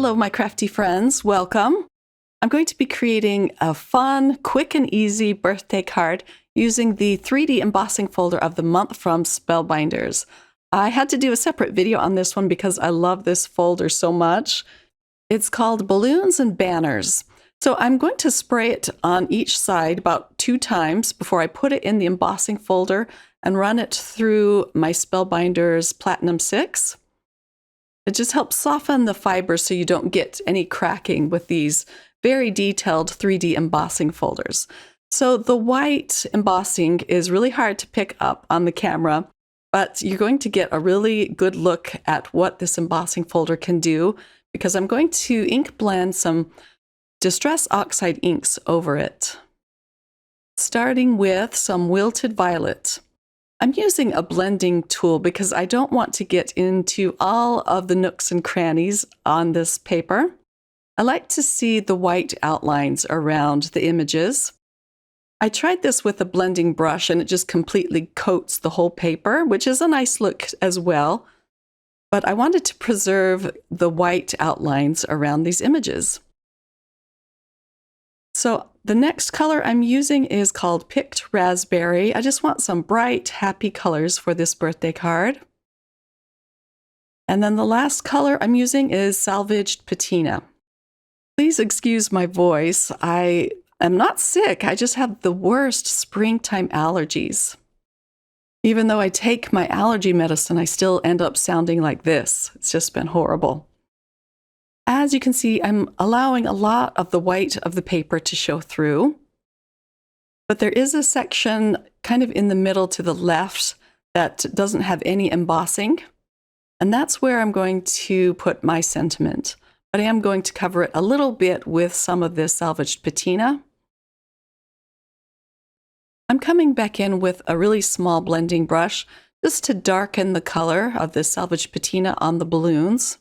Hello, my crafty friends. Welcome. I'm going to be creating a fun, quick and easy birthday card using the 3D embossing folder of the month from Spellbinders. I had to do a separate video on this one because I love this folder so much. It's called Balloons and Banners. So I'm going to spray it on each side about 2 times before I put it in the embossing folder and run it through my Spellbinders Platinum 6. It just helps soften the fibers so you don't get any cracking with these very detailed 3D embossing folders. So the white embossing is really hard to pick up on the camera, but you're going to get a really good look at what this embossing folder can do because I'm going to ink blend some Distress Oxide inks over it, starting with some Wilted Violet. I'm using a blending tool because I don't want to get into all of the nooks and crannies on this paper. I like to see the white outlines around the images. I tried this with a blending brush and it just completely coats the whole paper, which is a nice look as well. But I wanted to preserve the white outlines around these images. So the next color I'm using is called Picked Raspberry. I just want some bright, happy colors for this birthday card. And then the last color I'm using is Salvaged Patina. Please excuse my voice. I am not sick. I just have the worst springtime allergies. Even though I take my allergy medicine, I still end up sounding like this. It's just been horrible. As you can see, I'm allowing a lot of the white of the paper to show through. But there is a section kind of in the middle to the left that doesn't have any embossing. And that's where I'm going to put my sentiment. But I am going to cover it a little bit with some of this Salvaged Patina. I'm coming back in with a really small blending brush just to darken the color of this Salvaged Patina on the balloons.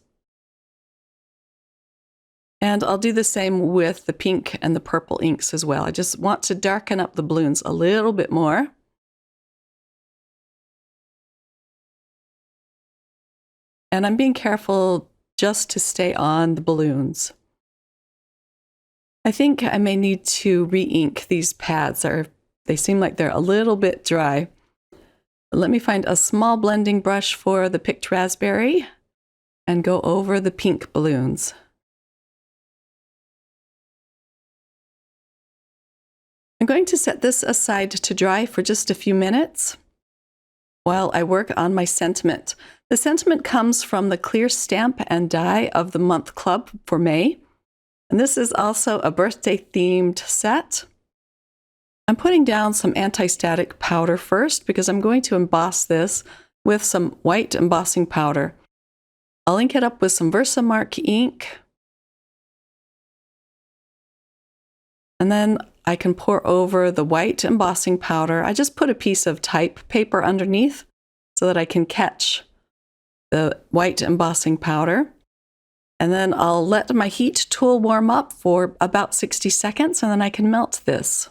And I'll do the same with the pink and the purple inks as well. I just want to darken up the balloons a little bit more. And I'm being careful just to stay on the balloons. I think I may need to re-ink these pads. They seem like they're a little bit dry. Let me find a small blending brush for the Picked Raspberry and go over the pink balloons. I'm going to set this aside to dry for just a few minutes while I work on my sentiment. The sentiment comes from the Clear Stamp and Die of the Month Club for May. And this is also a birthday-themed set. I'm putting down some anti-static powder first because I'm going to emboss this with some white embossing powder. I'll ink it up with some Versamark ink. And then I can pour over the white embossing powder. I just put a piece of type paper underneath so that I can catch the white embossing powder. And then I'll let my heat tool warm up for about 60 seconds and then I can melt this.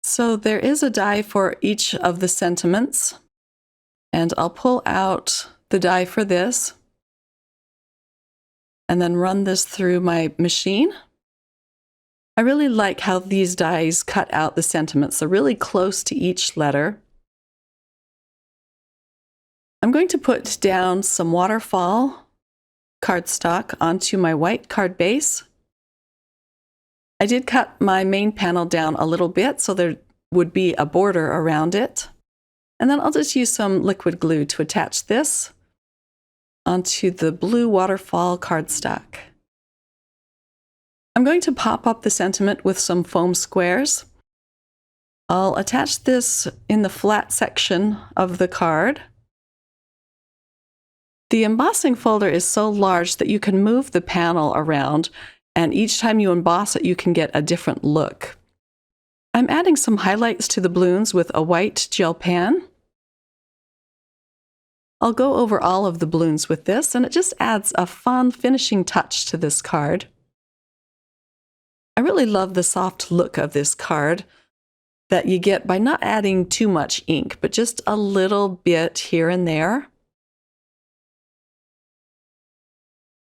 So there is a die for each of the sentiments. And I'll pull out the die for this and then run this through my machine. I really like how these dies cut out the sentiments. They're really close to each letter. I'm going to put down some waterfall cardstock onto my white card base. I did cut my main panel down a little bit so there would be a border around it. And then I'll just use some liquid glue to attach this onto the blue waterfall cardstock. I'm going to pop up the sentiment with some foam squares. I'll attach this in the flat section of the card. The embossing folder is so large that you can move the panel around, and each time you emboss it, you can get a different look. I'm adding some highlights to the balloons with a white gel pen. I'll go over all of the balloons with this, and it just adds a fun finishing touch to this card. I really love the soft look of this card that you get by not adding too much ink, but just a little bit here and there.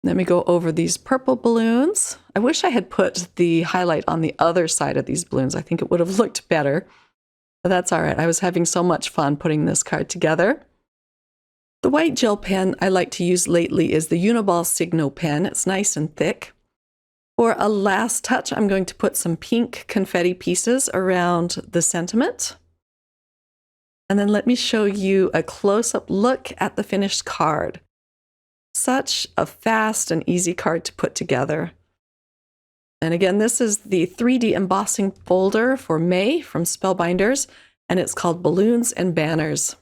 Let me go over these purple balloons. I wish I had put the highlight on the other side of these balloons. I think it would have looked better, but that's all right. I was having so much fun putting this card together. The white gel pen I like to use lately is the Uniball Signo pen. It's nice and thick. For a last touch, I'm going to put some pink confetti pieces around the sentiment. And then let me show you a close-up look at the finished card. Such a fast and easy card to put together. And again, this is the 3D embossing folder for May from Spellbinders, and it's called Balloons and Banners.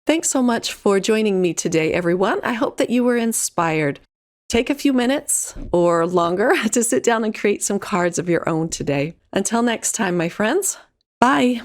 Thanks so much for joining me today, everyone. I hope that you were inspired. Take a few minutes or longer to sit down and create some cards of your own today. Until next time, my friends, bye.